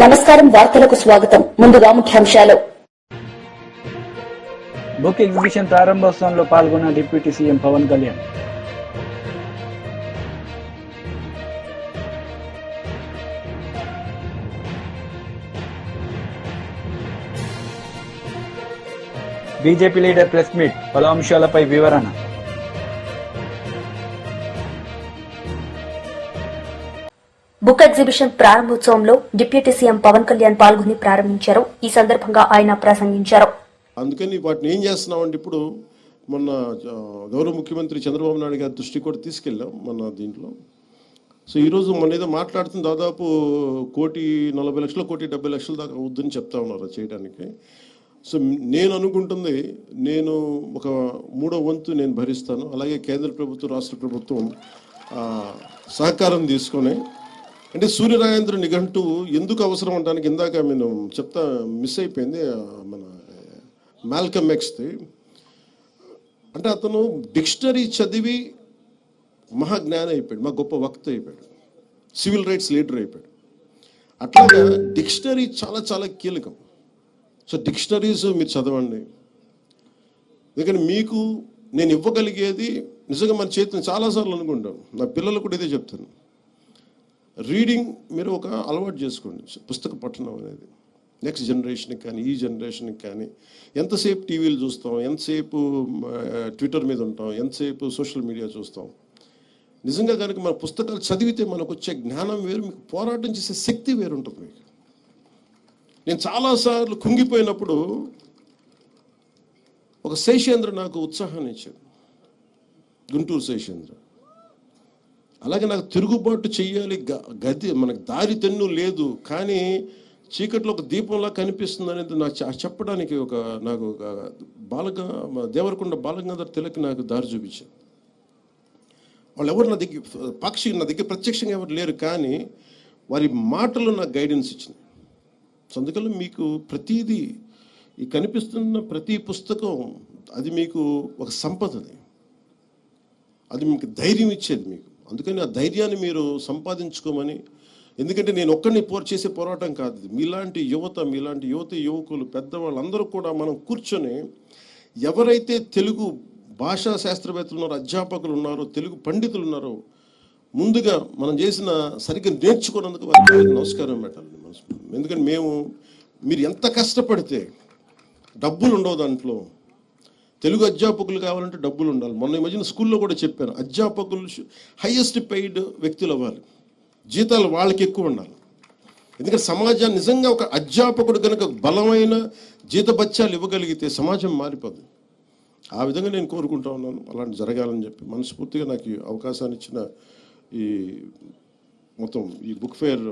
నమస్కారం, వార్తలకు స్వాగతం. ముందుగా ముఖ్యాంశాలు. బుక్ ఎగ్జిబిషన్ ప్రారంభోత్సవంలో పాల్గొన్న deputy CM Pawan Kalyan. BJP leader press meet, పలు అంశాలపై వివరణ. బుక్ ఎగ్జిబిషన్ ప్రారంభోత్సవంలో డిప్యూటీ సీఎం పవన్ కళ్యాణ్ పాల్గొని ప్రారంభించారు. ఈ సందర్భంగా ఆయన ప్రసంగించారు. అందుకని వాటిని ఏం చేస్తున్నామంటే ఇప్పుడు మొన్న గౌరవ ముఖ్యమంత్రి చంద్రబాబు నాయుడు గారి దృష్టికి కూడా తీసుకెళ్ళాం మన దీంట్లో. సో ఈరోజు మన ఏదో మాట్లాడుతున్న దాదాపు 1,40,00,000 1,70,00,000 దాకా అవుద్దని చెప్తా ఉన్నారు చేయడానికి. సో నేను అనుకుంటుంది, నేను ఒక 3వ వంతు నేను భరిస్తాను. అలాగే కేంద్ర ప్రభుత్వం, రాష్ట్ర ప్రభుత్వం సహకారం తీసుకొని, అంటే సూర్యరాజేంద్ర నిఘంటు ఎందుకు అవసరం అంటానికి ఇందాక నేను మిస్ అయిపోయింది మన మాల్కమ్ ఎక్స్ది. అంటే అతను డిక్షనరీ చదివి మహాజ్ఞాని అయిపోయాడు, మా గొప్ప వక్త అయిపోయాడు, సివిల్ రైట్స్ లీడర్ అయిపోయాడు. అట్లాగా డిక్షనరీ చాలా చాలా కీలకం. సో డిక్షనరీస్ మీరు చదవండి. ఎందుకంటే మీకు నేను ఇవ్వగలిగేది నిజంగా మన చేతిని చాలాసార్లు అనుకుంటాం. నా పిల్లలకు కూడా ఇదే చెప్తాను, రీడింగ్ మీరు ఒక అలవాటు చేసుకోండి. పుస్తక పఠనం అనేది నెక్స్ట్ జనరేషన్కి కానీ ఈ జనరేషన్కి కానీ. ఎంతసేపు టీవీలు చూస్తాం, ఎంతసేపు ట్విట్టర్ మీద ఉంటాం, ఎంతసేపు సోషల్ మీడియా చూస్తాం. నిజంగా కనుక మన పుస్తకాలు చదివితే మనకు వచ్చే జ్ఞానం వేరు, మీకు పోరాటం చేసే శక్తి వేరు ఉంటుంది మీకు. నేను చాలాసార్లు కుంగిపోయినప్పుడు ఒక శేషేంద్ర నాకు ఉత్సాహాన్ని ఇచ్చాడు, గుంటూరు శేషేంద్ర. అలాగే నాకు తిరుగుబాటు చెయ్యాలి, గది మనకు దారి తెన్ను లేదు, కానీ చీకట్లో ఒక దీపంలా కనిపిస్తుంది అనేది నాకు చెప్పడానికి నాకు దేవరకొండ బాలగంగాధర్ తిలక్ నాకు దారి చూపించారు. వాళ్ళు ఎవరు నా దగ్గర ప్రత్యక్షంగా ఎవరు లేరు, కానీ వారి మాటలు నాకు గైడెన్స్ ఇచ్చింది. సో అందుకని మీకు ప్రతిదీ ఈ కనిపిస్తున్న ప్రతి పుస్తకం అది మీకు ఒక సంపదది, అది మీకు ధైర్యం ఇచ్చేది మీకు. అందుకని ఆ ధైర్యాన్ని మీరు సంపాదించుకోమని. ఎందుకంటే నేను ఒక్కడిని చేసే పోరాటం కాదు, మీలాంటి యువకులు, పెద్దవాళ్ళు అందరూ కూడా మనం కూర్చొని, ఎవరైతే తెలుగు భాషా శాస్త్రవేత్తలు ఉన్నారో, అధ్యాపకులు ఉన్నారో, తెలుగు పండితులు ఉన్నారో, ముందుగా మనం చేసిన సరిగ్గా నేర్చుకున్నందుకు వారికి నమస్కారం పెట్టాలి మనసు. ఎందుకంటే మీరు ఎంత కష్టపడితే డబ్బులు ఉండవు దాంట్లో. తెలుగు అధ్యాపకులు కావాలంటే డబ్బులు ఉండాలి. మొన్న ఈ మధ్యన స్కూల్లో కూడా చెప్పాను, అధ్యాపకులు హైయెస్ట్ పెయిడ్ వ్యక్తులు అవ్వాలి, జీతాలు వాళ్ళకి ఎక్కువ ఉండాలి. ఎందుకంటే సమాజాన్ని నిజంగా ఒక అధ్యాపకుడు కనుక బలమైన జీతభత్యాలు ఇవ్వగలిగితే సమాజం మారిపోతుంది. ఆ విధంగా నేను కోరుకుంటా ఉన్నాను, అలాంటి జరగాలని చెప్పి. మనస్ఫూర్తిగా నాకు ఈ అవకాశాన్ని ఇచ్చిన ఈ మొత్తం ఈ బుక్ ఫేర్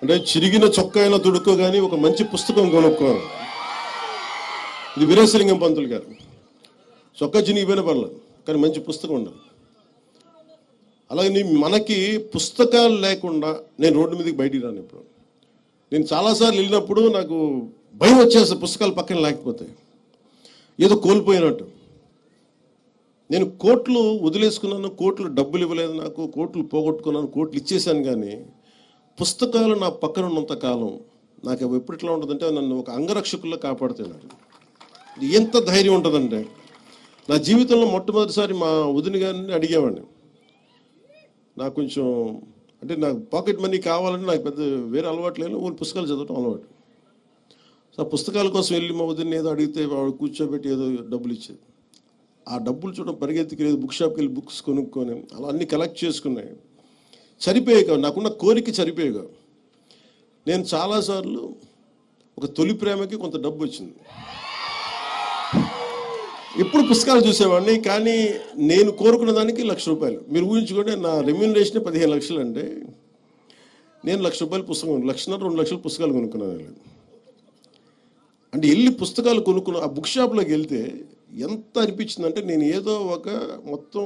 అంటే చిరిగిన చొక్కా అయినా తుడుక్కో కానీ ఒక మంచి పుస్తకం కొనుక్కోవాలి. ఇది వీరేశలింగం పంతులు గారు. చొక్కా చినిగిపోయిన పర్లేదు, కానీ మంచి పుస్తకం ఉండాలి. అలాగే మనకి పుస్తకాలు లేకుండా నేను రోడ్డు మీదకి బయటికి రాను. ఇప్పుడు నేను చాలాసార్లు వెళ్ళినప్పుడు నాకు భయం వచ్చేస్తుంది, పుస్తకాలు పక్కన లేకపోతే ఏదో కోల్పోయినట్టు. నేను కోట్లు వదిలేసుకున్నాను, కోట్లు డబ్బులు ఇవ్వలేదు, నాకు కోట్లు పోగొట్టుకున్నాను, కోట్లు ఇచ్చేసాను, కానీ పుస్తకాలు నా పక్కన ఉన్నంత కాలం నాకు అవి ఎప్పుడు ఎట్లా ఉంటుందంటే నన్ను ఒక అంగరక్షకుల్లో కాపాడుతున్నాడు. ఎంత ధైర్యం ఉంటుందంటే, నా జీవితంలో మొట్టమొదటిసారి మా వదిన గారిని అడిగేవాడిని, నాకు కొంచెం అంటే నాకు పాకెట్ మనీ కావాలంటే నాకు పెద్ద వేరే అలవాటు లేదు, ఊరి పుస్తకాలు చదవడం అలవాటు. సో ఆ పుస్తకాల కోసం వెళ్ళి మా వదిన ఏదో అడిగితే వాడు కూర్చోబెట్టి ఏదో డబ్బులు ఇచ్చేది. ఆ డబ్బులు చూడడం పరిగెత్తికి లేదు, బుక్ షాప్కి వెళ్ళి బుక్స్ కొనుక్కొని అలా అన్నీ కలెక్ట్ చేసుకున్నాయి. సరిపోయాక నాకున్న కోరిక సరిపోయాక నేను చాలాసార్లు ఒక తొలి ప్రేమకి కొంత డబ్బు వచ్చింది. ఇప్పుడు పుస్తకాలు చూసేవాడిని, కానీ నేను కోరుకున్న దానికి ₹1,00,000. మీరు ఊహించుకుంటే నా రెమ్యూనరేషన్ 15 లక్షలు. అంటే నేను ₹1,00,000 పుస్తకం, 1,00,000 2 లక్షల పుస్తకాలు కొనుక్కున్నాను. అంటే వెళ్ళి పుస్తకాలు కొనుక్కున్న ఆ బుక్ షాప్లోకి వెళ్తే ఎంత అనిపించిందంటే, నేను ఏదో మొత్తం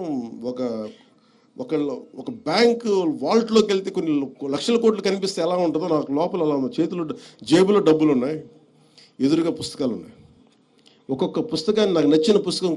ఒక బ్యాంక్ వాల్ట్లోకి వెళ్తే కొన్ని లక్షల కోట్లు కనిపిస్తే ఎలా ఉంటుందో నాకు లోపల అలా ఉంది. జేబులో డబ్బులు ఉన్నాయి, ఎదురుగా పుస్తకాలు ఉన్నాయి. ఒక్కొక్క పుస్తకాన్ని నాకు నచ్చిన పుస్తకం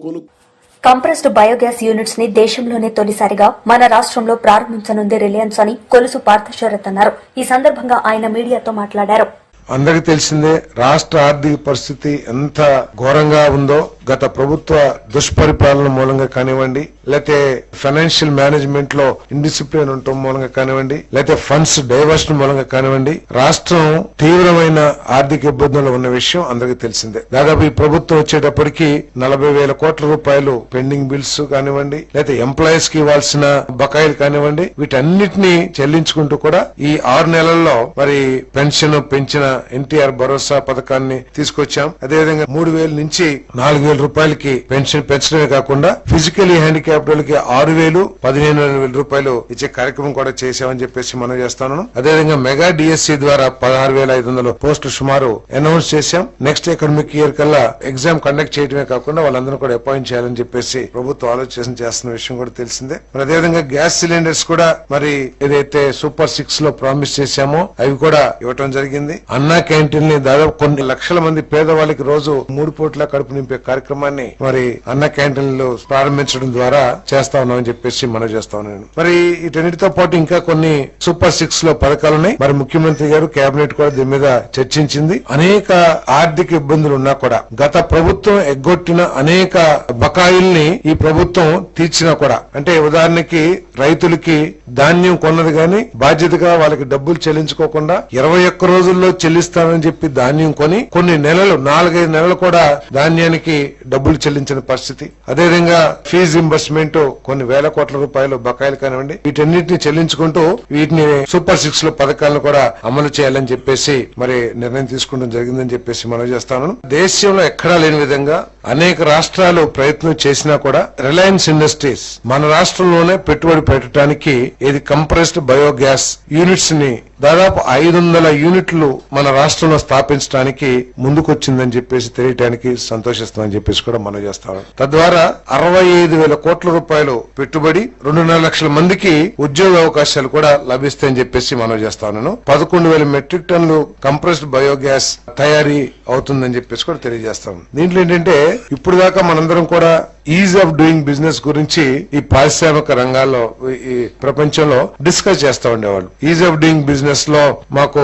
కంప్రెస్డ్ బయోగ్యాస్ యూనిట్స్ ని దేశంలోనే తొలిసారిగా మన రాష్ట్రంలో ప్రారంభించనుంది రిలయన్స్ అని కొలుసు పార్థశరత్ అన్నారు. ఈ సందర్భంగా ఆయన మీడియాతో మాట్లాడారు. అందరికి తెలిసిందే రాష్ట్ర ఆర్థిక పరిస్థితి ఎంత ఘోరంగా ఉందో గత ప్రభుత్వ దుష్పరిపాలన మూలంగా కానివ్వండి, లేకపోతే ఫైనాన్షియల్ మేనేజ్మెంట్ లో ఇండిసిప్లిన్ ఉండటం మూలంగా కానివ్వండి, లేకపోతే ఫండ్స్ డైవర్షన్ మూలంగా కానివ్వండి, రాష్ట్రం తీవ్రమైన ఆర్థిక ఇబ్బందులు ఉన్న విషయం అందరికీ తెలిసిందే. దాదాపు ఈ ప్రభుత్వం వచ్చేటప్పటికి 40,000 కోట్ల రూపాయలు పెండింగ్ బిల్స్ కానివ్వండి, లేకపోతే ఎంప్లాయీస్ కి ఇవ్వాల్సిన బకాయిలు కానివ్వండి, వీటన్నిటిని చెల్లించుకుంటూ కూడా ఈ 6 నెలల్లో మరి పెన్షన్ పెంచిన ఎన్టీఆర్ భరోసా పథకాన్ని తీసుకొచ్చాం. అదేవిధంగా 3,000 నుంచి 4,000 రూపాయలకి పెన్షన్ పెంచడమే కాకుండా ఫిజికలీ హ్యాండిక్యాప్డ్ వాళ్ళకి 6,000, 15,000 రూపాయలు ఇచ్చే కార్యక్రమం కూడా చేశామని చెప్పేసి మనం చేస్తాను. అదేవిధంగా మెగా డిఎస్సి ద్వారా 16,500 పోస్టులు సుమారు అనౌన్స్ చేశాం. నెక్స్ట్ అకాడమిక్ ఇయర్ కల్లా ఎగ్జామ్ కండక్ట్ చేయడమే కాకుండా వాళ్ళందరూ కూడా అపాయింట్ చేయాలని చెప్పేసి ప్రభుత్వం ఆలోచన చేస్తున్న విషయం కూడా తెలిసిందే. మరి అదేవిధంగా గ్యాస్ సిలిండర్స్ కూడా మరి ఏదైతే సూపర్ 6 లో ప్రామిస్ చేశామో అవి కూడా ఇవ్వటం జరిగింది. అన్నా క్యాంటీన్ ని దాదాపు కొన్ని లక్షల మంది పేదవాళ్ళకి రోజు 3 పూట్ల కడుపు నింపే కార్యక్రమాన్ని మరి అన్న క్యాంటీన్లు ప్రారంభించడం ద్వారా చేస్తా ఉన్నామని చెప్పేసి మనం చేస్తా ఉన్నాను. మరి వీటన్నిటితో పాటు ఇంకా కొన్ని సూపర్ 6 లో పథకాలున్నాయి. మరి ముఖ్యమంత్రి గారు కేబినెట్ కూడా దీని మీద చర్చించింది. అనేక ఆర్థిక ఇబ్బందులు ఉన్నా కూడా గత ప్రభుత్వం ఎగ్గొట్టిన అనేక బకాయిల్ని ఈ ప్రభుత్వం తీర్చినా కూడా, అంటే ఉదాహరణకి రైతులకి ధాన్యం కొన్నది గాని బాధ్యతగా వాళ్ళకి డబ్బులు చెల్లించుకోకుండా 21 రోజుల్లో చెల్లిస్తానని చెప్పి ధాన్యం కొని కొన్ని నెలలు 4-5 నెలలు కూడా ధాన్యానికి డబ్బులు చెల్లించిన పరిస్థితి. అదేవిధంగా ఫీజు రింబర్స్మెంట్ కొన్ని వేల కోట్ల రూపాయలు బకాయిలు కానివ్వండి, వీటన్నిటిని చెల్లించుకుంటూ వీటిని సూపర్ 6 లో పథకాలను కూడా అమలు చేయాలని చెప్పేసి మరి నిర్ణయం తీసుకోవడం జరిగిందని చెప్పేసి మనం చేస్తాను. దేశంలో ఎక్కడా లేని విధంగా అనేక రాష్ట్రాలు ప్రయత్నం చేసినా కూడా రిలయన్స్ ఇండస్ట్రీస్ మన రాష్ట్రంలోనే పెట్టుబడి పెట్టడానికి ఇది కంప్రెస్డ్ బయోగ్యాస్ యూనిట్స్ ని దాదాపు 500 యూనిట్లు మన రాష్ట్రంలో స్థాపించడానికి ముందుకొచ్చిందని చెప్పేసి తెలియటానికి సంతోషిస్తామని చెప్పేసి కూడా మనం చేస్తాం. తద్వారా 65,000 కోట్ల రూపాయలు పెట్టుబడి, 2.5 లక్షల మందికి ఉద్యోగ అవకాశాలు కూడా లభిస్తాయని చెప్పేసి మనం చేస్తాను. 11,000 మెట్రిక్ టన్నులు కంప్రెస్డ్ బయోగ్యాస్ తయారీ అవుతుందని చెప్పేసి కూడా తెలియజేస్తాం. దీంట్లో ఏంటంటే ఇప్పుడు దాకా మనందరం కూడా ఈజ్ ఆఫ్ డూయింగ్ బిజినెస్ గురించి ఈ పారిశ్రామిక రంగాల్లో ఈ ప్రపంచంలో డిస్కస్ చేస్తా ఉండేవాళ్ళు. ఈజ్ ఆఫ్ డూయింగ్ బిజినెస్ లో మాకు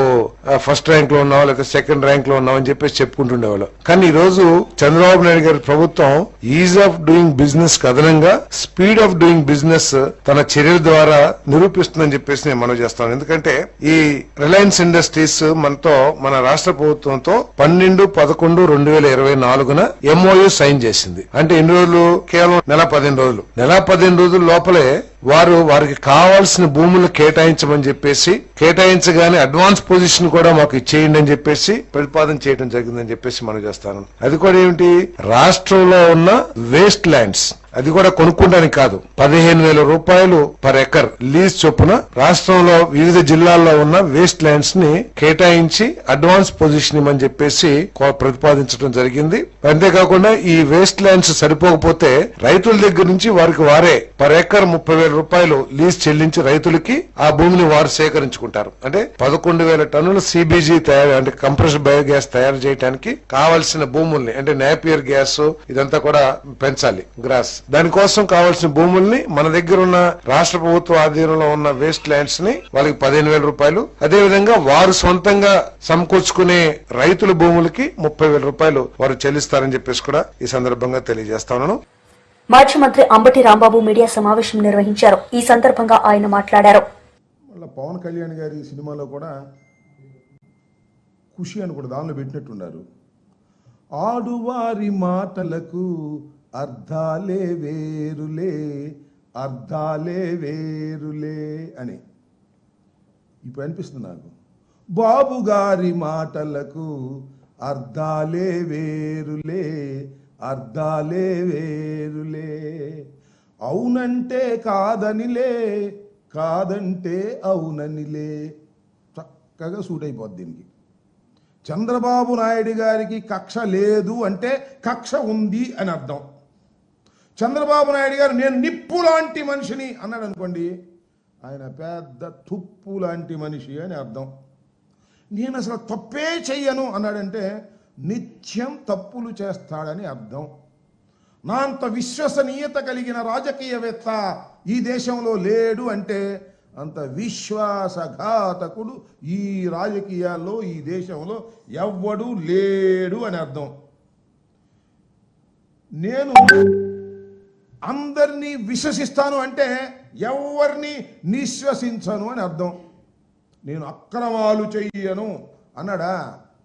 ఫస్ట్ ర్యాంక్ లో ఉన్నాం లేదా సెకండ్ ర్యాంక్ లో ఉన్నాం అని చెప్పేసి చెప్పుకుంటుండేవాళ్ళు. కానీ ఈ రోజు చంద్రబాబు నాయుడు గారి ప్రభుత్వం ఈజ్ ఆఫ్ డూయింగ్ బిజినెస్ కు అదనంగా స్పీడ్ ఆఫ్ డూయింగ్ బిజినెస్ తన చర్యల ద్వారా నిరూపిస్తుందని చెప్పేసి నేను మనం చేస్తాను. ఎందుకంటే ఈ రిలయన్స్ ఇండస్ట్రీస్ మనతో మన రాష్ట్ర ప్రభుత్వంతో 12/11/2024 MOU సైన్ చేసింది. అంటే ఎన్ని రోజులు? కేవలం నెల 15 రోజుల లోపలే వారికి కావాల్సిన భూములు కేటాయించమని చెప్పేసి, కేటాయించగానే అడ్వాన్స్ పొజిషన్ కూడా మాకు ఇచ్చేయండి అని చెప్పేసి ప్రతిపాదన చేయడం జరిగిందని చెప్పేసి మనం చేస్తాను. అది కూడా ఏమిటి? రాష్ట్రంలో ఉన్న వేస్ట్ ల్యాండ్స్ అది కూడా కొనుక్కోవడానికి కాదు, 15,000 రూపాయలు పర్ ఎకర్ లీజ్ చొప్పున రాష్ట్రంలో వివిధ జిల్లాల్లో ఉన్న వేస్ట్ ల్యాండ్స్ ని కేటాయించి అడ్వాన్స్ పొజిషన్ ఇవ్వమని చెప్పేసి ప్రతిపాదించడం జరిగింది. అంతేకాకుండా ఈ వేస్ట్ ల్యాండ్స్ సరిపోకపోతే రైతుల దగ్గర నుంచి వారే పర్ ఎకర్ 30,000 రూపాయలు లీజ్ చెల్లించి రైతులకి ఆ భూమిని వారు సేకరించుకుంటారు. అంటే 11,000 టన్నుల CBG తయారు, అంటే కంప్రెస్డ్ బయోగ్యాస్ తయారు చేయడానికి కావాల్సిన భూముల్ని, అంటే నేపియర్ గ్యాస్ ఇదంతా కూడా పెంచాలి, గ్రాస్. దానికోసం కావాల్సిన భూముల్ని మన దగ్గర ఉన్న రాష్ట్ర ప్రభుత్వ ఆధీనంలో ఉన్న వేస్ట్ ల్యాండ్స్ ని వాళ్ళకి 15,000 రూపాయలు, అదేవిధంగా వారు సొంతంగా సమకూర్చుకునే రైతుల భూములకి 30,000 రూపాయలు వారు చెల్లిస్తారని చెప్పేసి కూడా ఈ సందర్భంగా తెలియజేస్తాను. మాజీ మంత్రి అంబటి రాంబాబు మీడియా సమావేశం నిర్వహించారు. ఈ సందర్భంగా ఆయన మాట్లాడారు. పవన్ కళ్యాణ్ గారి సినిమాలో కూడా ఖుషి అని కూడా దానిలో పెట్టినట్టున్నారు. ఆడువారి మాటలకు అర్థాలే వేరులే అని ఇప్పుడు అనిపిస్తుంది నాకు. బాబు గారి మాటలకు అర్థాలే వేరులే అవునంటే కాదనిలే, కాదంటే అవుననిలే. చక్కగా సూట్ అయిపోద్ది దీనికి. చంద్రబాబు నాయుడు గారికి కక్ష లేదు అంటే కక్ష ఉంది అని అర్థం. చంద్రబాబు నాయుడు గారు నేను నిప్పు లాంటి మనిషిని అన్నాడు అనుకోండి, ఆయన పెద్ద తుప్పు లాంటి మనిషి అని అర్థం. నేను అసలు తప్పే చెయ్యను అన్నాడంటే నిత్యం తప్పులు చేస్తాడని అర్థం. నా అంత విశ్వసనీయత కలిగిన రాజకీయవేత్త ఈ దేశంలో లేడు అంటే అంత విశ్వాసఘాతకుడు ఈ రాజకీయాల్లో ఈ దేశంలో ఎవ్వడు లేడు అని అర్థం. నేను అందరినీ విశ్వసిస్తాను అంటే ఎవరిని నిశ్వసించను అని అర్థం. నేను అక్రమాలు చెయ్యను అన్నాడా,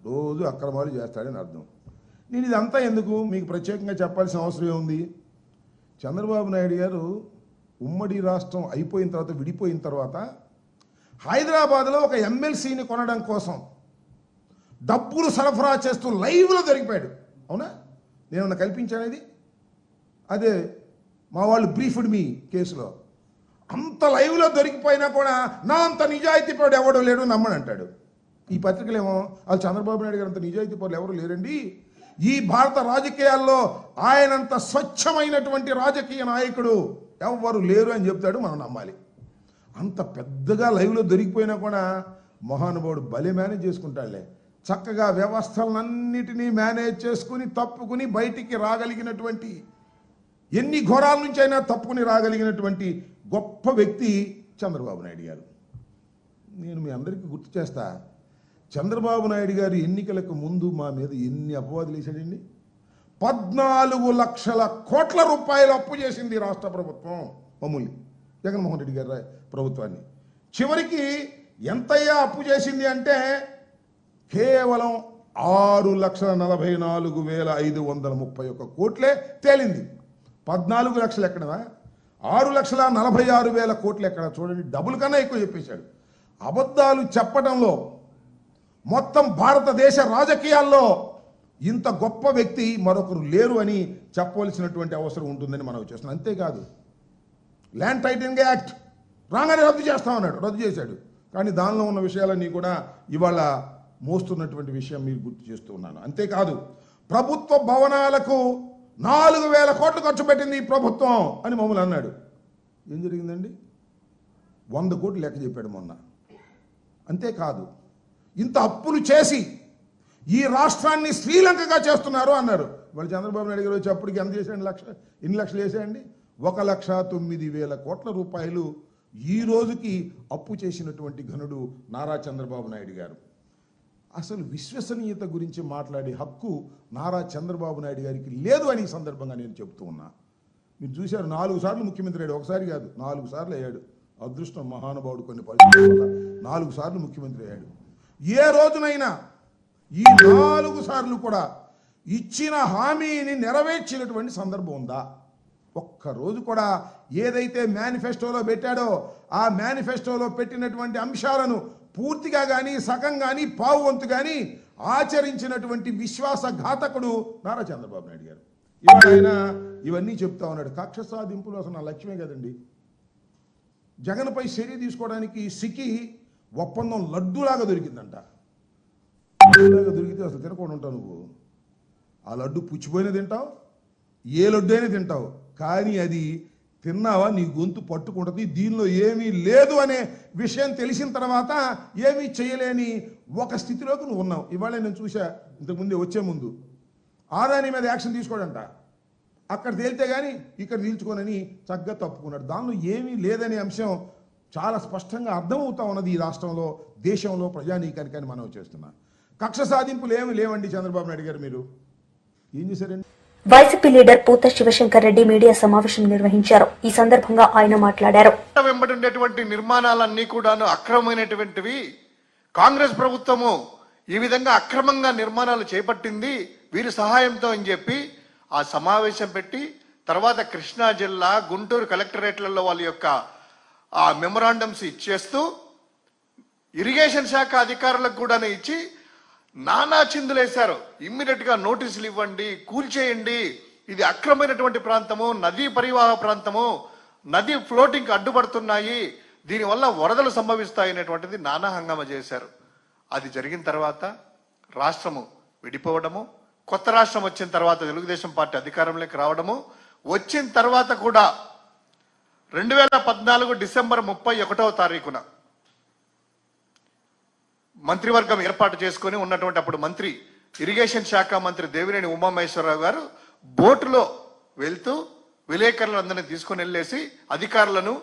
రోజు అక్రమాలు చేస్తాడని అర్థం. నేను ఇదంతా ఎందుకు మీకు ప్రత్యేకంగా చెప్పాల్సిన అవసరం ఉంది. చంద్రబాబు నాయుడు గారు ఉమ్మడి రాష్ట్రం అయిపోయిన తర్వాత, విడిపోయిన తర్వాత హైదరాబాద్లో ఒక ఎమ్మెల్సీని కొనడం కోసం డబ్బులు సరఫరా చేస్తూ లైవ్లో దొరికిపోయాడు. అవునా? నేనన్నా కల్పించానేది? అదే మా వాళ్ళు బ్రీఫ్డ్ మీ కేసులో అంత లైవ్లో దొరికిపోయినా కూడా నా అంత నిజాయితీ పరుడు ఎవడో లేడు నమ్మని అంటాడు. ఈ పత్రికలేమో వాళ్ళు చంద్రబాబు నాయుడు గారు అంత నిజాయితీ పరులు ఎవరు లేరండి, ఈ భారత రాజకీయాల్లో ఆయనంత స్వచ్ఛమైనటువంటి రాజకీయ నాయకుడు ఎవ్వరు లేరు అని చెప్తాడు. మనం నమ్మాలి. అంత పెద్దగా లైవ్లో దొరికిపోయినా కూడా మహానుభావుడు భలే మేనేజ్ చేసుకుంటాడులే. చక్కగా వ్యవస్థలన్నిటినీ మేనేజ్ చేసుకుని తప్పుకుని బయటికి రాగలిగినటువంటి, ఎన్ని ఘోరాల నుంచి అయినా తప్పుకుని రాగలిగినటువంటి గొప్ప వ్యక్తి చంద్రబాబు నాయుడు గారు. నేను మీ అందరికీ గుర్తు చేస్తా, చంద్రబాబు నాయుడు గారు ఎన్నికలకు ముందు మా మీద ఎన్ని అపవాదులు వేశాడండి. 14 లక్షల కోట్ల రూపాయలు అప్పు చేసింది రాష్ట్ర ప్రభుత్వం మమ్మల్ని, జగన్మోహన్ రెడ్డి గారి ప్రభుత్వాన్ని. చివరికి ఎంతయ్యా అప్పు చేసింది అంటే కేవలం 6,44,531 కోట్లే తేలింది. 14 లక్షలు ఎక్కడదా, 6,46,000 కోట్లు ఎక్కడ? చూడండి, డబుల్ కన్నా ఎక్కువ చెప్పేశాడు. అబద్ధాలు చెప్పడంలో మొత్తం భారతదేశ రాజకీయాల్లో ఇంత గొప్ప వ్యక్తి మరొకరు లేరు అని చెప్పవలసినటువంటి అవసరం ఉంటుందని మనం చేస్తున్నాం. అంతేకాదు, ల్యాండ్ టైటిలింగ్ యాక్ట్ రాగానే రద్దు చేస్తామన్నాడు, రద్దు చేశాడు. కానీ దానిలో ఉన్న విషయాలన్నీ కూడా ఇవాళ మోస్తున్నటువంటి విషయం మీరు గుర్తు చేస్తూ ఉన్నాను. అంతేకాదు, ప్రభుత్వ భవనాలకు 4,000 కోట్లు ఖర్చు పెట్టింది ఈ ప్రభుత్వం అని మమ్మల్ని అన్నాడు. ఏం జరిగిందండి? 100 కోట్లు లెక్క చెప్పాడు మొన్న. అంతేకాదు, ఇంత అప్పులు చేసి ఈ రాష్ట్రాన్ని శ్రీలంకగా చేస్తున్నారు అన్నారు. వాళ్ళు చంద్రబాబు నాయుడు గారు వచ్చి అప్పటికి ఎంత చేశాడు? ఎన్ని లక్షలు వేసాయండి? 1,09,000 కోట్ల రూపాయలు ఈ రోజుకి అప్పు చేసినటువంటి ఘనుడు నారా చంద్రబాబు నాయుడు గారు. అసలు విశ్వసనీయత గురించి మాట్లాడే హక్కు నారా చంద్రబాబు నాయుడు గారికి లేదు అని ఈ సందర్భంగా నేను చెప్తూ ఉన్నా. మీరు చూశారు, 4 సార్లు ముఖ్యమంత్రి అయ్యాడు. ఒకసారి కాదు, 4 సార్లు అయ్యాడు. అదృష్టం మహానుభావుడు, కొన్ని పరిస్థితుల వల్ల 4 సార్లు ముఖ్యమంత్రి అయ్యాడు. ఏ రోజునైనా ఈ 4 సార్లు కూడా ఇచ్చిన హామీని నెరవేర్చినటువంటి సందర్భం ఉందా? ఒక్కరోజు కూడా ఏదైతే మేనిఫెస్టోలో పెట్టాడో ఆ మేనిఫెస్టోలో పెట్టినటువంటి అంశాలను పూర్తిగా కానీ సగం కానీ పావు వంతు కానీ ఆచరించినటువంటి విశ్వాసఘాతకుడు నారా చంద్రబాబు నాయుడు గారు. ఇవాళ ఆయన ఇవన్నీ చెప్తా ఉన్నాడు. కక్ష సాధింపులు అసలు నా లక్ష్యమే కదండి. జగన్పై చర్య తీసుకోవడానికి సిక్కి ఒప్పందం లడ్డూలాగా దొరికిందంట. లడ్డూలాగా దొరికితే అసలు తినకుండా ఉంటావు నువ్వు. ఆ లడ్డు పుచ్చిపోయినా తింటావు, ఏ లడ్డు అయినా తింటావు, కానీ అది తిన్నావా నీ గొంతు పట్టుకుంటుంది. దీనిలో ఏమీ లేదు అనే విషయం తెలిసిన తర్వాత ఏమీ చేయలేని ఒక స్థితిలోకి నువ్వు ఉన్నావు. ఇవాళ నేను చూసా, ఇంతకుముందే వచ్చే ముందు ఆదాని మీద యాక్షన్ తీసుకోడంట. అక్కడ తేలితే కానీ ఇక్కడ తీల్చుకోనని చక్కగా తప్పుకున్నాడు. దానిలో ఏమీ లేదనే అంశం చాలా స్పష్టంగా అర్థమవుతా ఉన్నది ఈ రాష్ట్రంలో, దేశంలో, ప్రజానీకానికి అని మనం చేస్తున్నాం. కక్ష సాధింపులు ఏమి లేవండి. చంద్రబాబు నాయుడు గారు మీరు ఏం చేశారండి? వైసీపీ లీడర్ పూత శివశంకర్ రెడ్డి మీడియా సమావేశం నిర్వహించారు. ఈ సందర్భంగా ఆయన మాట్లాడారు. వెంబడి ఉండేటువంటి నిర్మాణాలన్నీ కూడాను అక్రమమైనటువంటివి. కాంగ్రెస్ ప్రభుత్వము ఈ విధంగా అక్రమంగా నిర్మాణాలు చేపట్టింది వీరి సహాయంతో అని చెప్పి ఆ సమావేశం పెట్టి, తర్వాత కృష్ణా జిల్లా, గుంటూరు కలెక్టరేట్లలో వాళ్ళ యొక్క ఆ మెమొరాండమ్స్ ఇచ్చేస్తూ ఇరిగేషన్ శాఖ అధికారులకు కూడా ఇచ్చి నానా చిందులేశారు. ఇమ్మీడియట్ గా నోటీసులు ఇవ్వండి, కూల్చేయండి, ఇది అక్రమైనటువంటి ప్రాంతము, నదీ పరివాహ ప్రాంతము, నది ఫ్లోటింగ్ అడ్డుపడుతున్నాయి, దీనివల్ల వరదలు సంభవిస్తాయి అనేటువంటిది నానా హంగామా చేశారు. అది జరిగిన తర్వాత రాష్ట్రము విడిపోవడము, కొత్త రాష్ట్రం వచ్చిన తర్వాత తెలుగుదేశం పార్టీ అధికారంలోకి రావడము, వచ్చిన తర్వాత కూడా 2014 డిసెంబర్ 31వ తారీఖున మంత్రివర్గం ఏర్పాటు చేసుకుని ఉన్నటువంటి అప్పుడు మంత్రి, ఇరిగేషన్ శాఖ మంత్రి దేవినేని ఉమామహేశ్వరరావు గారు బోటులో వెళ్తూ విలేకరులందరినీ తీసుకొని వెళ్ళేసి అధికారులను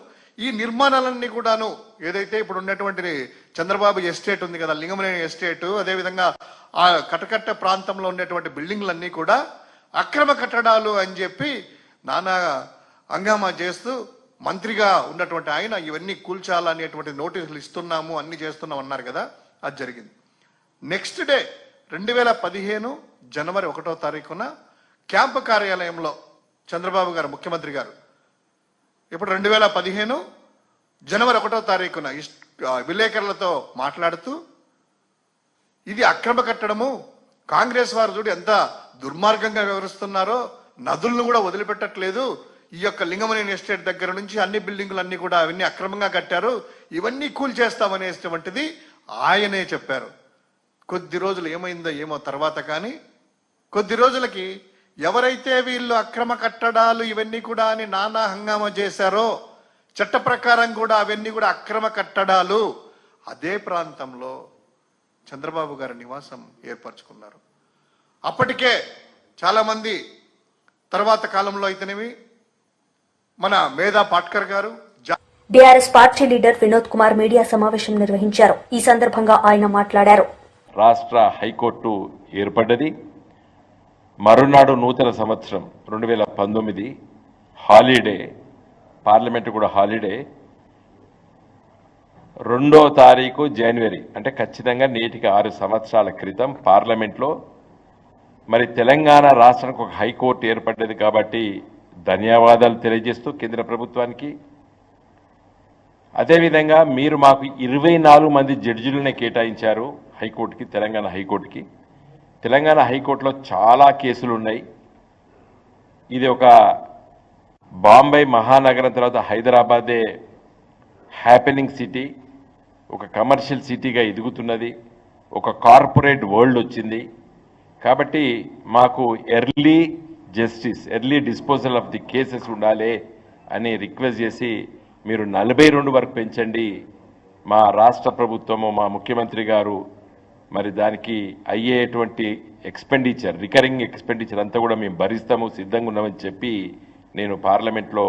ఈ నిర్మాణాలన్నీ కూడాను ఏదైతే ఇప్పుడు ఉన్నటువంటి చంద్రబాబు ఎస్టేట్ ఉంది కదా, లింగమనేని ఎస్టేట్, అదేవిధంగా ఆ కటకట్ట ప్రాంతంలో ఉన్నటువంటి బిల్డింగ్లన్నీ కూడా అక్రమ కట్టడాలు అని చెప్పి నానా హంగామా చేస్తూ మంత్రిగా ఉన్నటువంటి ఆయన ఇవన్నీ కూల్చాలనేటువంటి నోటీసులు ఇస్తున్నాము, అన్ని చేస్తున్నాం అన్నారు కదా, అది జరిగింది. నెక్స్ట్ డే 2015 జనవరి 1వ తారీఖున క్యాంపు కార్యాలయంలో చంద్రబాబు గారు ముఖ్యమంత్రి గారు ఇప్పుడు 2015 జనవరి 1వ తారీఖున విలేకరులతో మాట్లాడుతూ ఇది అక్రమ కట్టడము, కాంగ్రెస్ వారు చూడు ఎంత దుర్మార్గంగా వ్యవహరిస్తున్నారో, నదులను కూడా వదిలిపెట్టట్లేదు, ఈ యొక్క లింగమనేని ఎస్టేట్ దగ్గర నుంచి అన్ని బిల్డింగులు అన్ని కూడా అవన్నీ అక్రమంగా కట్టారు, ఇవన్నీ కూల్చేస్తామనేటువంటిది ఆయనే చెప్పారు. కొద్ది రోజులు ఏమైందో ఏమో తర్వాత, కానీ కొద్ది రోజులకి ఎవరైతే వీళ్ళు అక్రమ కట్టడాలు ఇవన్నీ కూడా అని నానా హంగామా చేశారో, చట్ట ప్రకారం కూడా అవన్నీ కూడా అక్రమ కట్టడాలు, అదే ప్రాంతంలో చంద్రబాబు గారి నివాసం ఏర్పరచుకున్నారు. అప్పటికే చాలా మంది తర్వాత కాలంలో అయితేనేమి మన మేధా పాట్కర్ గారు, BRS party leader Vinod Kumar media సమావేశం నిర్వహించారు. ఈ సందర్భంగా ఆయన మాట్లాడారు. రాష్ట్ర హైకోర్టు ఏర్పడ్డది. మరునాడు నూతన సంవత్సరం 2019 హాలిడే, పార్లమెంటు కూడా హాలిడే. 2వ తారీఖు జనవరి అంటే ఖచ్చితంగా నేటికి 6 సంవత్సరాల క్రితం పార్లమెంట్లో మరి తెలంగాణ రాష్ట్రానికి ఒక హైకోర్టు ఏర్పడ్డది కాబట్టి ధన్యవాదాలు తెలియజేస్తూ కేంద్ర ప్రభుత్వానికి, అదేవిధంగా మీరు మాకు 24 మంది జడ్జిలనే కేటాయించారు హైకోర్టుకి, తెలంగాణ హైకోర్టుకి. తెలంగాణ హైకోర్టులో చాలా కేసులు ఉన్నాయి. ఇది ఒక బాంబే మహానగరం తర్వాత హైదరాబాదే హ్యాపెనింగ్ సిటీ, ఒక కమర్షియల్ సిటీగా ఎదుగుతున్నది, ఒక కార్పొరేట్ వరల్డ్ వచ్చింది. కాబట్టి మాకు early justice, early disposal of the cases ఉండాలి అని రిక్వెస్ట్ చేసి మీరు 42 వరకు పెంచండి. మా రాష్ట్ర ప్రభుత్వము, మా ముఖ్యమంత్రి గారు మరి దానికి అయ్యేటువంటి ఎక్స్పెండిచర్, రికరింగ్ ఎక్స్పెండిచర్ అంతా కూడా మేము భరిస్తాము, సిద్ధంగా ఉన్నామని చెప్పి నేను పార్లమెంట్లో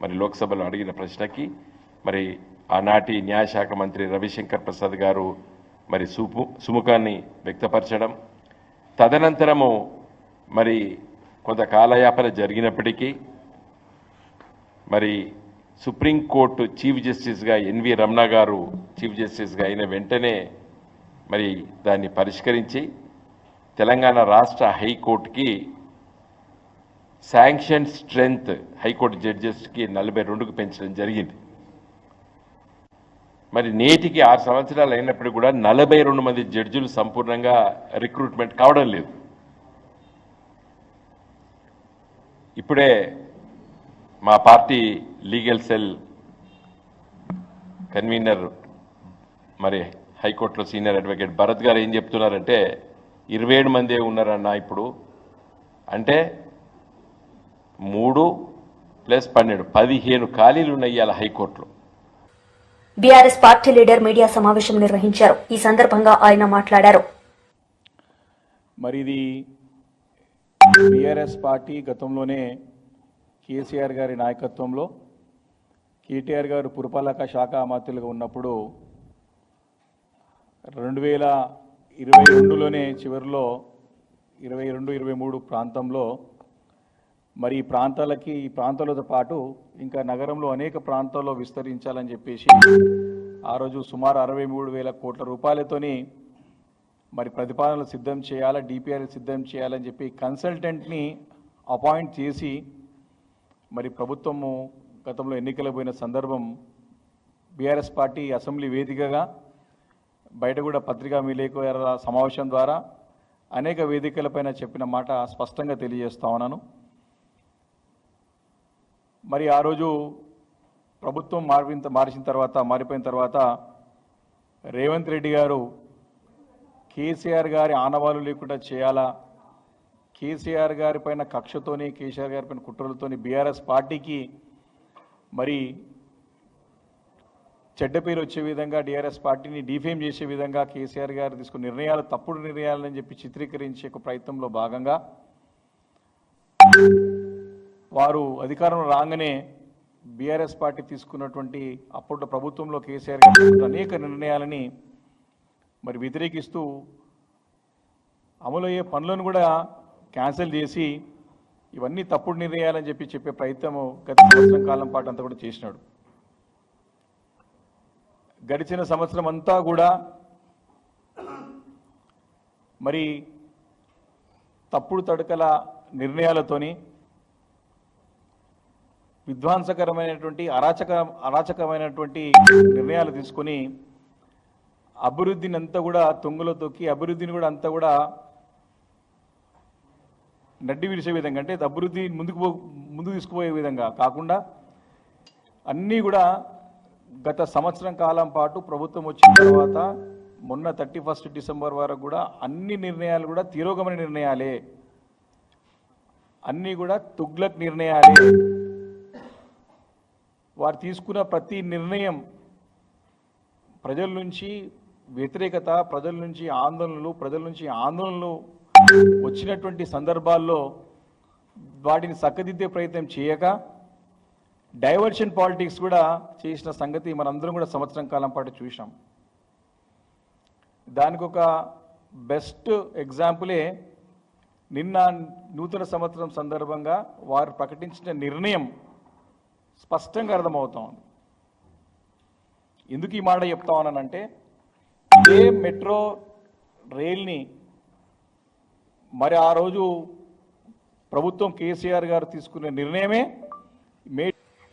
మరి లోక్సభలో అడిగిన ప్రశ్నకి మరి ఆనాటి న్యాయశాఖ మంత్రి రవిశంకర్ ప్రసాద్ గారు మరి సుముఖాన్ని వ్యక్తపరచడం, తదనంతరము మరి కొంత కాలయాపన జరిగినప్పటికీ మరి సుప్రీంకోర్టు చీఫ్ జస్టిస్గా ఎన్వి రమణ గారు చీఫ్ జస్టిస్గా అయిన వెంటనే మరి దాన్ని పరిష్కరించి తెలంగాణ రాష్ట్ర హైకోర్టుకి శాంక్షన్ స్ట్రెంగ్త్ హైకోర్టు జడ్జెస్కి 42కు పెంచడం జరిగింది. మరి నేటికి 6 సంవత్సరాలు అయినప్పుడు కూడా 42 మంది జడ్జిలు సంపూర్ణంగా రిక్రూట్మెంట్ కావడం లేదు. ఇప్పుడే మా పార్టీ లీగల్ సెల్ కన్వీనర్ మరి హైకోర్టులో సీనియర్ అడ్వకేట్ భరత్ గారు ఏం చెప్తున్నారంటే 27 మందే ఉన్నారన్న ఇప్పుడు, అంటే 3 + 12 15 ఖాళీలు ఉన్నాయి ఇవాళ హైకోర్టులో. బీఆర్ఎస్ పార్టీ లీడర్ మీడియా సమావేశం నిర్వహించారు. ఈ సందర్భంగా ఆయన మాట్లాడారు. మరి ఇది బీఆర్ఎస్ పార్టీ గతంలోనే కేసీఆర్ గారి నాయకత్వంలో కేటీఆర్ గారు పురపాలక శాఖ మంత్రులుగా ఉన్నప్పుడు 2022లోనే చివరిలో 22-23 ప్రాంతంలో మరి ఈ ప్రాంతాలతో పాటు ఇంకా నగరంలో అనేక ప్రాంతాల్లో విస్తరించాలని చెప్పేసి ఆ రోజు సుమారు 63,000 కోట్ల రూపాయలతోని మరి ప్రతిపాదనలు సిద్ధం చేయాలా, డిపిఆర్ సిద్ధం చేయాలని చెప్పి కన్సల్టెంట్ని అపాయింట్ చేసి మరి ప్రభుత్వము గతంలో ఎన్నికలు పోయిన సందర్భం బీఆర్ఎస్ పార్టీ అసెంబ్లీ వేదికగా బయట కూడా పత్రికా విలేకరుల సమావేశం ద్వారా అనేక వేదికలపైన చెప్పిన మాట స్పష్టంగా తెలియజేస్తా ఉన్నాను. మరి ఆ రోజు ప్రభుత్వం మారిపోయిన తర్వాత రేవంత్ రెడ్డి గారు కేసీఆర్ గారి ఆనవాలు లేకుండా చేయాలా, కేసీఆర్ గారి పైన కక్షతోని, కేసీఆర్ గారి పైన కుట్రలతోని బీఆర్ఎస్ పార్టీకి మరి చెడ్డ పేరు వచ్చే విధంగా, టీఆర్ఎస్ పార్టీని డిఫేమ్ చేసే విధంగా కేసీఆర్ గారు తీసుకున్న నిర్ణయాలు తప్పుడు నిర్ణయాలని చెప్పి చిత్రీకరించే ఒక ప్రయత్నంలో భాగంగా వారు అధికారంలో రాగానే బీఆర్ఎస్ పార్టీ తీసుకున్నటువంటి అప్పట్లో ప్రభుత్వంలో కేసీఆర్ గారు తీసుకున్న అనేక నిర్ణయాలని మరి వ్యతిరేకిస్తూ అమలయ్యే పనులను కూడా క్యాన్సిల్ చేసి ఇవన్నీ తప్పుడు నిర్ణయాలని చెప్పే ప్రయత్నం గత సంవత్సరం కాలం పాటు అంతా కూడా చేసినాడు. గడిచిన సంవత్సరం అంతా కూడా మరి తప్పుడు తడకల నిర్ణయాలతోని విధ్వంసకరమైనటువంటి అరాచకమైనటువంటి నిర్ణయాలు తీసుకొని అభివృద్ధిని అంతా కూడా తొంగలో తొక్కి అభివృద్ధిని కూడా అంతా కూడా నడ్డి విడిచే విధంగా, అంటే అభివృద్ధి ముందుకు తీసుకుపోయే విధంగా కాకుండా అన్నీ కూడా గత సంవత్సరం కాలం పాటు ప్రభుత్వం వచ్చిన తర్వాత మొన్న 31 డిసెంబర్ వరకు కూడా అన్ని నిర్ణయాలు కూడా తిరోగమన నిర్ణయాలే, అన్నీ కూడా తుగ్లక్ నిర్ణయాలే. వారు తీసుకున్న ప్రతి నిర్ణయం ప్రజల నుంచి వ్యతిరేకత, ప్రజల నుంచి ఆందోళనలు వచ్చినటువంటి సందర్భాల్లో వాటిని చక్కదిద్దే ప్రయత్నం చేయక డైవర్షన్ పాలిటిక్స్ కూడా చేసిన సంగతి మనందరం కూడా సంవత్సరం కాలం పాటు చూసాం. దానికి ఒక బెస్ట్ ఎగ్జాంపులే నిన్న నూతన సంవత్సరం సందర్భంగా వారు ప్రకటించిన నిర్ణయం స్పష్టంగా అర్థమవుతా ఉంది. ఎందుకు ఈ మాట చెప్తా ఉన్నానంటే, ఇదే మెట్రో రైల్ని మరి ఆ రోజు ప్రభుత్వం కేసీఆర్ గారు తీసుకునే నిర్ణయమే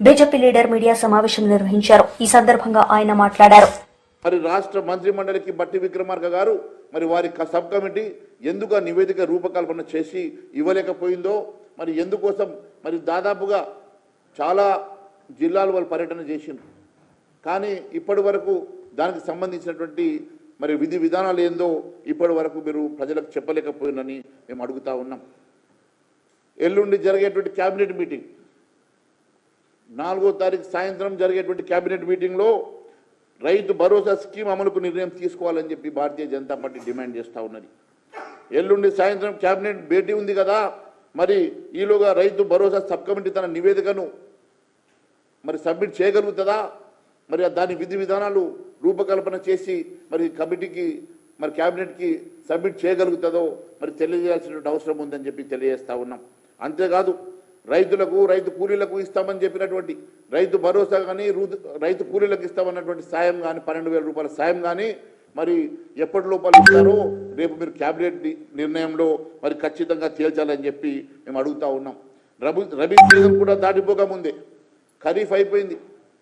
బీజేపీ లీడర్ మీడియా సమావేశం నిర్వహించారు. ఈ సందర్భంగా ఆయన మాట్లాడారు. మరి రాష్ట్ర మంత్రి మండలికి బట్టి విక్రమార్క గారు మరి వారి సబ్ కమిటీ ఎందుకు ఆ నివేదిక రూపకల్పన చేసి ఇవ్వలేకపోయిందో, మరి ఎందుకోసం మరి దాదాపుగా చాలా జిల్లాలు వాళ్ళు పర్యటన చేసిండ్రు, కానీ ఇప్పటి వరకు దానికి సంబంధించినటువంటి మరి విధి విధానాలు ఏందో ఇప్పటి వరకు మీరు ప్రజలకు చెప్పలేకపోయిందని మేము అడుగుతా ఉన్నాం. ఎల్లుండి జరిగేటువంటి క్యాబినెట్ మీటింగ్, 4వ తారీఖు సాయంత్రం జరిగేటువంటి క్యాబినెట్ మీటింగ్లో రైతు భరోసా స్కీమ్ అమలుకు నిర్ణయం తీసుకోవాలని చెప్పి భారతీయ జనతా పార్టీ డిమాండ్ చేస్తూ ఉన్నది. ఎల్లుండి సాయంత్రం క్యాబినెట్ భేటీ ఉంది కదా, మరి ఈలోగా రైతు భరోసా సబ్ కమిటీ తన నివేదికను మరి సబ్మిట్ చేయగలుగుతుందా, మరి దాని విధి విధానాలు రూపకల్పన చేసి మరి కమిటీకి మరి క్యాబినెట్కి సబ్మిట్ చేయగలుగుతుందో మరి తెలియజేయాల్సినటువంటి అవసరం ఉందని చెప్పి తెలియజేస్తూ ఉన్నాం. అంతేకాదు రైతులకు, రైతు కూలీలకు ఇస్తామని చెప్పినటువంటి రైతు భరోసా కానీ రైతు కూలీలకు ఇస్తామన్నటువంటి సాయం కానీ 12,000 రూపాయల సాయం కానీ మరి ఎప్పటి లోపల ఇస్తారో రేపు మీరు క్యాబినెట్ నిర్ణయంలో మరి ఖచ్చితంగా తేల్చాలని చెప్పి మేము అడుగుతా ఉన్నాం. రబీ సీజన్ కూడా దాటిపోక ముందే ఖరీఫ్ అయిపోయింది,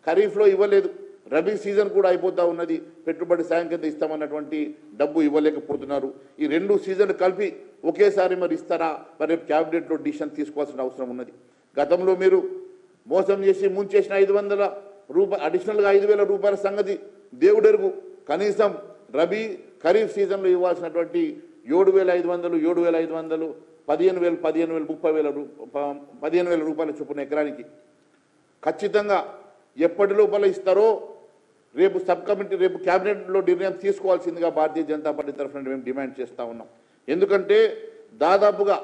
ఖరీఫ్లో ఇవ్వలేదు, రబీ సీజన్ కూడా అయిపోతూ ఉన్నది, పెట్టుబడి సాయం కింద ఇస్తామన్నటువంటి డబ్బు ఇవ్వలేకపోతున్నారు. ఈ 2 సీజన్లు కలిపి ఒకేసారి మరి ఇస్తారా, మరి రేపు క్యాబినెట్లో డిసిషన్ తీసుకోవాల్సిన అవసరం ఉన్నది. గతంలో మీరు మోసం చేసి ముంచేసిన 500 రూపాయలు అడిషనల్గా 5,000 రూపాయల సంగతి దేవుడెరుగు. కనీసం రబీ ఖరీఫ్ సీజన్లో ఇవ్వాల్సినటువంటి 7,500, 7,500, 15,000, 30,000 15,000 రూపాయల చొప్పున ఎకరానికి ఖచ్చితంగా ఎప్పటి లోపల ఇస్తారో రేపు సబ్ కమిటీ రేపు క్యాబినెట్లో నిర్ణయం తీసుకోవాల్సిందిగా భారతీయ జనతా పార్టీ తరఫున మేము డిమాండ్ చేస్తూ ఉన్నాం. ఎందుకంటే దాదాపుగా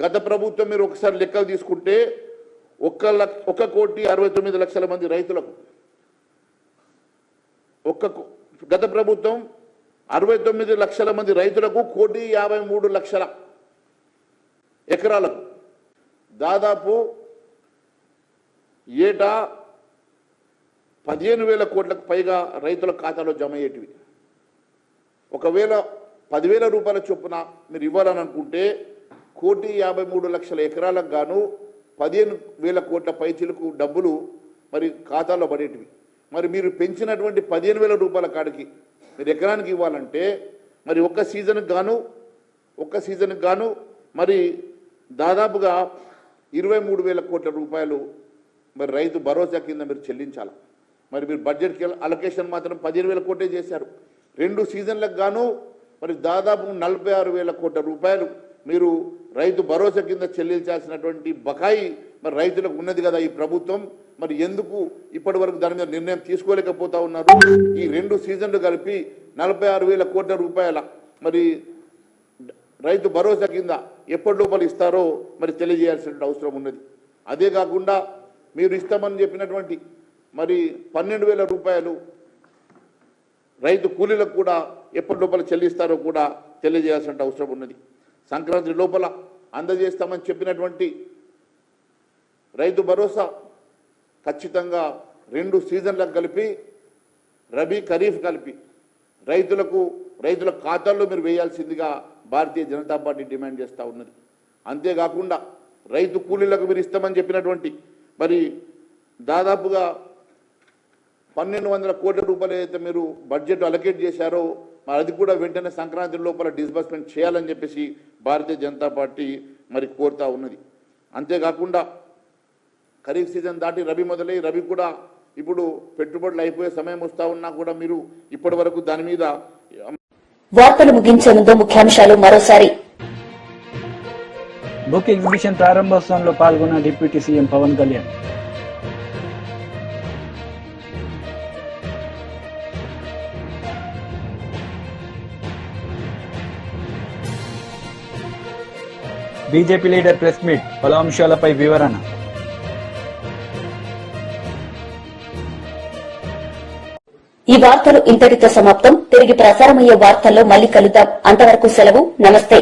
గత ప్రభుత్వం మీరు ఒకసారి లెక్కలు తీసుకుంటే 1,69,00,000 మంది రైతులకు, గత ప్రభుత్వం 69 లక్షల మంది రైతులకు 1,53,00,000 ఎకరాలకు దాదాపు ఏటా 15,000 కోట్లకు పైగా రైతుల ఖాతాలో జమ అయ్యేటివి. ఒకవేళ 10,000 రూపాయల చొప్పున మీరు ఇవ్వాలని అనుకుంటే 1,53,00,000 ఎకరాలకు గాను 15,000 కోట్ల పైచీలకు డబ్బులు మరి ఖాతాలో పడేటివి. మరి మీరు పెంచినటువంటి 15,000 రూపాయల కాడికి మీరు ఎకరానికి ఇవ్వాలంటే మరి ఒక్క సీజన్కి గాను మరి దాదాపుగా 23,000 కోట్ల రూపాయలు మరి రైతు భరోసా కింద మీరు చెల్లించాలి. మరి మీరు బడ్జెట్కి అలొకేషన్ మాత్రం 15,000 కోట్లే చేశారు. 2 సీజన్లకు గాను మరి దాదాపు 46,000 కోట్ల రూపాయలు మీరు రైతు భరోసా కింద చెల్లించాల్సినటువంటి బకాయి మరి రైతులకు ఉన్నది కదా ఈ ప్రభుత్వం. మరి ఎందుకు ఇప్పటి వరకు దాని మీద నిర్ణయం తీసుకోలేకపోతా ఉన్నారు? ఈ 2 సీజన్లు కలిపి 46,000 కోట్ల రూపాయల మరి రైతు భరోసా కింద ఎప్పటి లోపల ఇస్తారో మరి తెలియజేయాల్సిన అవసరం ఉన్నది. అదే కాకుండా మీరు ఇస్తామని చెప్పినటువంటి మరి 12,000 రూపాయలు రైతు కూలీలకు కూడా ఎప్పటి లోపల చెల్లిస్తారో కూడా తెలియజేయాల్సిన అవసరం ఉన్నది. సంక్రాంతి లోపల అందజేస్తామని చెప్పినటువంటి రైతు భరోసా ఖచ్చితంగా 2 సీజన్లకు కలిపి రబీ ఖరీఫ్ కలిపి రైతుల ఖాతాల్లో మీరు వేయాల్సిందిగా భారతీయ జనతా పార్టీ డిమాండ్ చేస్తూ ఉన్నది. అంతేకాకుండా రైతు కూలీలకు మీరు ఇస్తామని చెప్పినటువంటి మరి దాదాపుగా 1,200 కోట్ల రూపాయలు ఏదైతే మీరు బడ్జెట్ అలొకేట్ చేశారో మరి అది కూడా వెంటనే సంక్రాంతి లోపల డిస్బర్స్మెంట్ చేయాలని చెప్పేసి భారతీయ జనతా పార్టీ మరి కోరుతా ఉన్నది. అంతేకాకుండా ఖరీఫ్ సీజన్ దాటి రబీ మొదలై రబీ కూడా ఇప్పుడు పెట్టుబడులు అయిపోయే సమయం వస్తా ఉన్నా కూడా మీరు ఇప్పటి వరకు దాని మీద వార్తలు ముగించే ముందు ముఖ్యాంశాలు మరోసారి. బుక్ ఎగ్జిబిషన్ ప్రారంభోత్సవంలో పాల్గొన్న deputy CM Pawan Kalyan. BJP leader press meet, పలు అంశాలపై వివరణ. ఈ వార్తలు ఇంతటితో సమాప్తం. తిరిగి ప్రసారమయ్యే వార్తల్లో మళ్లీ కలుద్దాం. అంతవరకు సెలవు. నమస్తే.